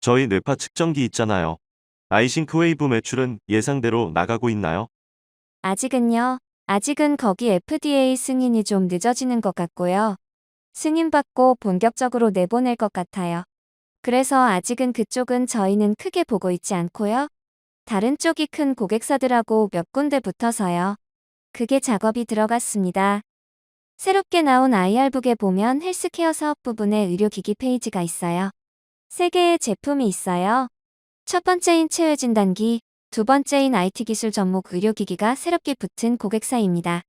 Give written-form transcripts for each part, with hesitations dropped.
저희 뇌파 측정기 있잖아요. 아이싱크웨이브 매출은 예상대로 나가고 있나요? 아직은요. 아직은 거기 FDA 승인이 좀 늦어지는 것 같고요. 승인받고 본격적으로 내보낼 것 같아요. 그래서 아직은 그쪽은 저희는 크게 보고 있지 않고요. 다른 쪽이 큰 고객사들하고 몇 군데 붙어서요. 그게 작업이 들어갔습니다. 새롭게 나온 IR북에 보면 헬스케어 사업 부분에 의료기기 페이지가 있어요. 세 개의 제품이 있어요. 첫 번째인 체외진단기, 두 번째인 IT 기술 접목 의료기기가 새롭게 붙은 고객사입니다.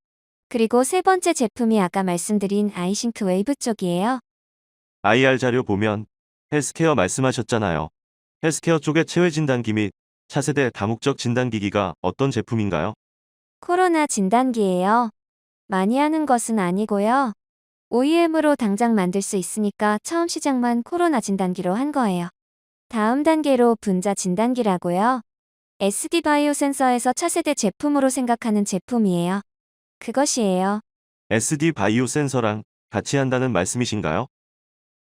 그리고 세 번째 제품이 아까 말씀드린 아이싱크 웨이브 쪽이에요. IR 자료 보면 헬스케어 말씀하셨잖아요. 헬스케어 쪽의 체외 진단기 및 차세대 다목적 진단기기가 어떤 제품인가요? 코로나 진단기예요. 많이 하는 것은 아니고요. OEM으로 당장 만들 수 있으니까 처음 시작만 코로나 진단기로 한 거예요. 다음 단계로 분자 진단기라고요. SD 바이오 센서에서 차세대 제품으로 생각하는 제품이에요. 그것이에요. SD 바이오 센서랑 같이 한다는 말씀이신가요?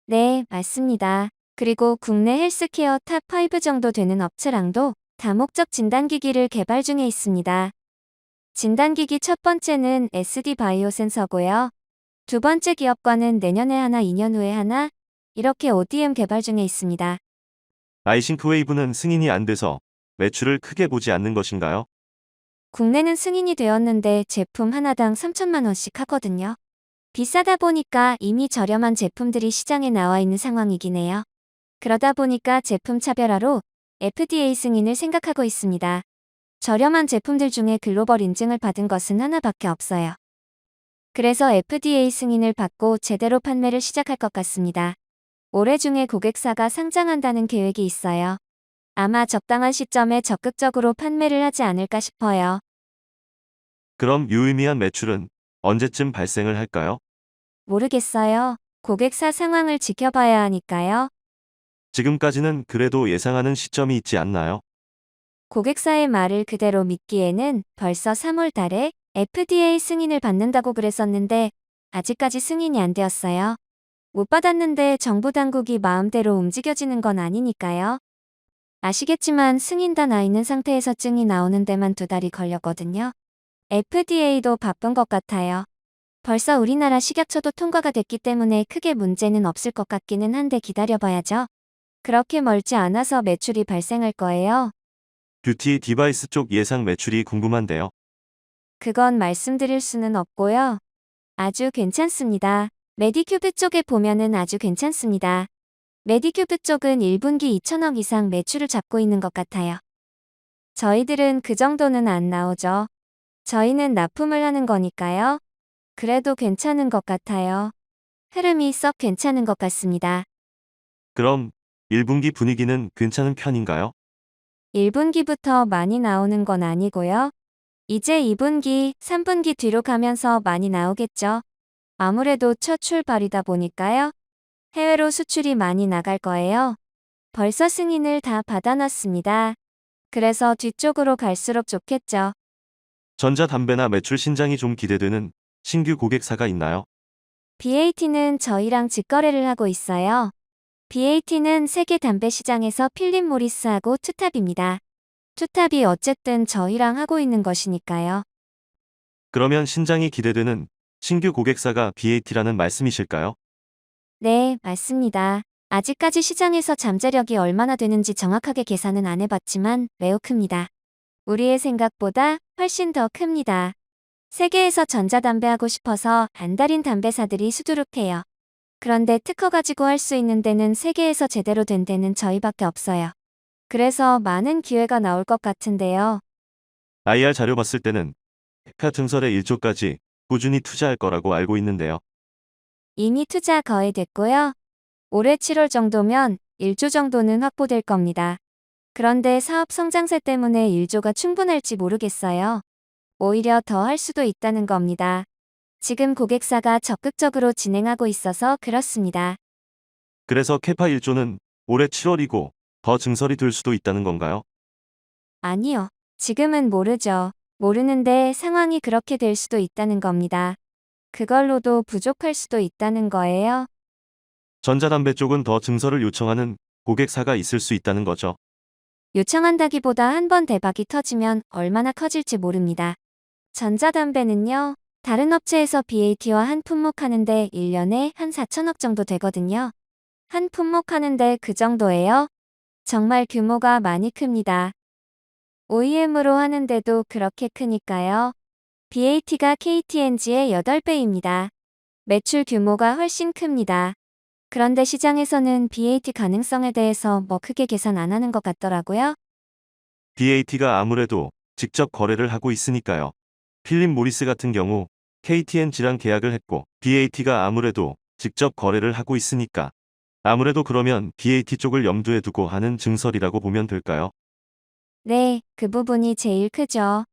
네, 맞습니다. 그리고 국내 헬스케어 탑5 정도 되는 업체랑도 다목적 진단기기를 개발 중에 있습니다. 진단기기 첫 번째는 SD 바이오 센서고요. 두 번째 기업과는 내년에 하나, 2년 후에 하나, 이렇게 ODM 개발 중에 있습니다. 아이싱크웨이브는 승인이 안 돼서 매출을 크게 보지 않는 것인가요? 국내는 승인이 되었는데 제품 하나당 3천만 원씩 하거든요. 비싸다 보니까 이미 저렴한 제품들이 시장에 나와 있는 상황이긴 해요. 그러다 보니까 제품 차별화로 FDA 승인을 생각하고 있습니다. 저렴한 제품들 중에 글로벌 인증을 받은 것은 하나밖에 없어요. 그래서 FDA 승인을 받고 제대로 판매를 시작할 것 같습니다. 올해 중에 고객사가 상장한다는 계획이 있어요. 아마 적당한 시점에 적극적으로 판매를 하지 않을까 싶어요. 그럼 유의미한 매출은 언제쯤 발생을 할까요? 모르겠어요. 고객사 상황을 지켜봐야 하니까요. 지금까지는 그래도 예상하는 시점이 있지 않나요? 고객사의 말을 그대로 믿기에는 벌써 3월 달에 FDA 승인을 받는다고 그랬었는데 아직까지 승인이 안 되었어요. 못 받았는데 정부 당국이 마음대로 움직여지는 건 아니니까요. 아시겠지만 승인 다 나 있는 상태에서 증이 나오는 데만 2달이 걸렸거든요. FDA도 바쁜 것 같아요. 벌써 우리나라 식약처도 통과가 됐기 때문에 크게 문제는 없을 것 같기는 한데 기다려봐야죠. 그렇게 멀지 않아서 매출이 발생할 거예요. 뷰티 디바이스 쪽 예상 매출이 궁금한데요. 그건 말씀드릴 수는 없고요. 아주 괜찮습니다. 메디큐브 쪽에 보면은 아주 괜찮습니다. 메디큐브 쪽은 1분기 2천억 이상 매출을 잡고 있는 것 같아요. 저희들은 그 정도는 안 나오죠. 저희는 납품을 하는 거니까요. 그래도 괜찮은 것 같아요. 흐름이 썩 괜찮은 것 같습니다. 그럼 1분기 분위기는 괜찮은 편인가요? 1분기부터 많이 나오는 건 아니고요. 이제 2분기, 3분기 뒤로 가면서 많이 나오겠죠. 아무래도 첫 출발이다 보니까요. 해외로 수출이 많이 나갈 거예요. 벌써 승인을 다 받아놨습니다. 그래서 뒤쪽으로 갈수록 좋겠죠. 전자담배나 매출 신장이 좀 기대되는 신규 고객사가 있나요? BAT는 저희랑 직거래를 하고 있어요. BAT는 세계 담배 시장에서 필립 모리스하고 투탑입니다. 투탑이 어쨌든 저희랑 하고 있는 것이니까요. 그러면 신장이 기대되는 신규 고객사가 BAT라는 말씀이실까요? 네, 맞습니다. 아직까지 시장에서 잠재력이 얼마나 되는지 정확하게 계산은 안 해봤지만 매우 큽니다. 우리의 생각보다 훨씬 더 큽니다. 세계에서 전자담배 하고 싶어서 안달인 담배사들이 수두룩해요. 그런데 특허 가지고 할 수 있는 데는 세계에서 제대로 된 데는 저희밖에 없어요. 그래서 많은 기회가 나올 것 같은데요. IR 자료 봤을 때는 회사 증설에 1조까지 꾸준히 투자할 거라고 알고 있는데요. 이미 투자 거의 됐고요. 올해 7월 정도면 1조 정도는 확보될 겁니다. 그런데 사업 성장세 때문에 1조가 충분할지 모르겠어요. 오히려 더 할 수도 있다는 겁니다. 지금 고객사가 적극적으로 진행하고 있어서 그렇습니다. 그래서 캐파 1조는 올해 7월이고 더 증설이 될 수도 있다는 건가요? 아니요. 지금은 모르죠. 모르는데 상황이 그렇게 될 수도 있다는 겁니다. 그걸로도 부족할 수도 있다는 거예요. 전자담배 쪽은 더 증설을 요청하는 고객사가 있을 수 있다는 거죠. 요청한다기보다 한 번 대박이 터지면 얼마나 커질지 모릅니다. 전자담배는요, 다른 업체에서 BAT와 한 품목 하는데 1년에 한 4천억 정도 되거든요. 한 품목 하는데 그 정도예요? 정말 규모가 많이 큽니다. OEM으로 하는데도 그렇게 크니까요. BAT가 KT&G의 8배입니다. 매출 규모가 훨씬 큽니다. 그런데 시장에서는 BAT 가능성에 대해서 뭐 크게 계산 안 하는 것 같더라고요. BAT가 아무래도 직접 거래를 하고 있으니까요. 필립 모리스 같은 경우 KT&G랑 계약을 했고 BAT가 아무래도 직접 거래를 하고 있으니까 아무래도 그러면 BAT 쪽을 염두에 두고 하는 증설이라고 보면 될까요? 네, 그 부분이 제일 크죠.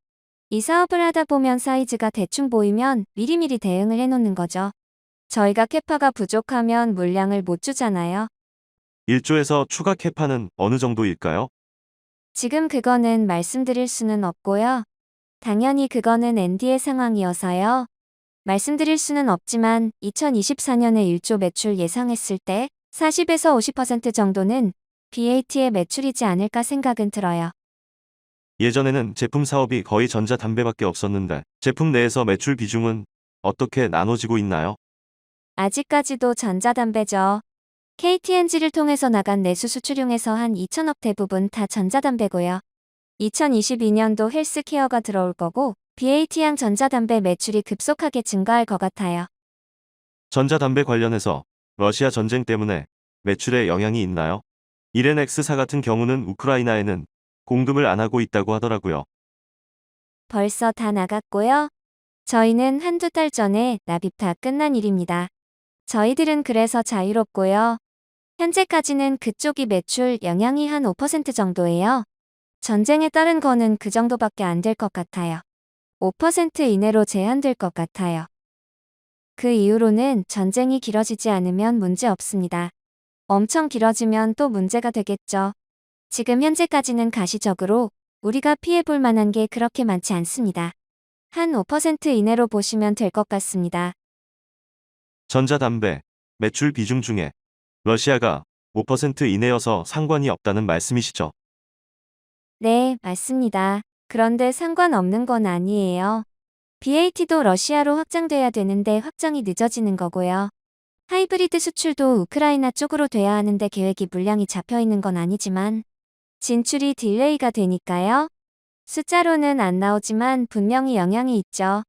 이 사업을 하다 보면 사이즈가 대충 보이면 미리미리 대응을 해놓는 거죠. 저희가 캐파가 부족하면 물량을 못 주잖아요. 1조에서 추가 캐파는 어느 정도일까요? 지금 그거는 말씀드릴 수는 없고요. 당연히 그거는 ND의 상황이어서요. 말씀드릴 수는 없지만 2024년에 1조 매출 예상했을 때 40에서 50% 정도는 BAT의 매출이지 않을까 생각은 들어요. 예전에는 제품 사업이 거의 전자담배밖에 없었는데 제품 내에서 매출 비중은 어떻게 나눠지고 있나요? 아직까지도 전자담배죠. KT&G를 통해서 나간 내수 수출용에서 한 2천억 대부분 다 전자담배고요. 2022년도 헬스케어가 들어올 거고 BAT양 전자담배 매출이 급속하게 증가할 것 같아요. 전자담배 관련해서 러시아 전쟁 때문에 매출에 영향이 있나요? 이렌엑스사 같은 경우는 우크라이나에는 공급을 안 하고 있다고 하더라고요. 벌써 다 나갔고요. 저희는 한두 달 전에 납입 다 끝난 일입니다. 저희들은 그래서 자유롭고요. 현재까지는 그쪽이 매출 영향이 한 5% 정도예요. 전쟁에 따른 거는 그 정도밖에 안 될 것 같아요. 5% 이내로 제한될 것 같아요. 그 이후로는 전쟁이 길어지지 않으면 문제 없습니다. 엄청 길어지면 또 문제가 되겠죠. 지금 현재까지는 가시적으로 우리가 피해볼 만한 게 그렇게 많지 않습니다. 한 5% 이내로 보시면 될 것 같습니다. 전자담배 매출 비중 중에 러시아가 5% 이내여서 상관이 없다는 말씀이시죠? 네, 맞습니다. 그런데 상관없는 건 아니에요. BAT도 러시아로 확장돼야 되는데 확장이 늦어지는 거고요. 하이브리드 수출도 우크라이나 쪽으로 돼야 하는데 계획이 물량이 잡혀 있는 건 아니지만 진출이 딜레이가 되니까요. 숫자로는 안 나오지만 분명히 영향이 있죠.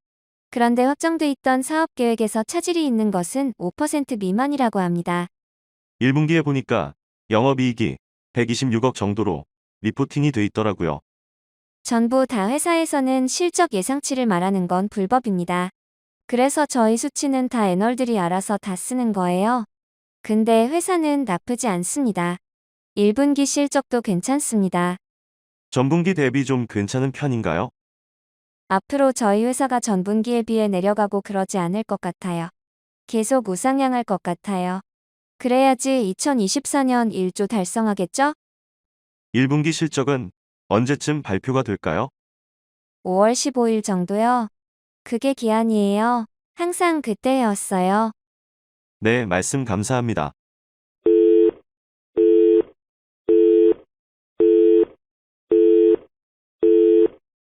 그런데 확정돼 있던 사업 계획에서 차질이 있는 것은 5% 미만이라고 합니다. 1분기에 보니까 영업이익이 126억 정도로 리포팅이 돼 있더라고요. 전부 다 회사에서는 실적 예상치를 말하는 건 불법입니다. 그래서 저희 수치는 다 애널들이 알아서 다 쓰는 거예요. 근데 회사는 나쁘지 않습니다. 1분기 실적도 괜찮습니다. 전분기 대비 좀 괜찮은 편인가요? 앞으로 저희 회사가 전분기에 비해 내려가고 그러지 않을 것 같아요. 계속 우상향할 것 같아요. 그래야지 2024년 1조 달성하겠죠? 1분기 실적은 언제쯤 발표가 될까요? 5월 15일 정도요. 그게 기한이에요. 항상 그때였어요. 네, 말씀 감사합니다.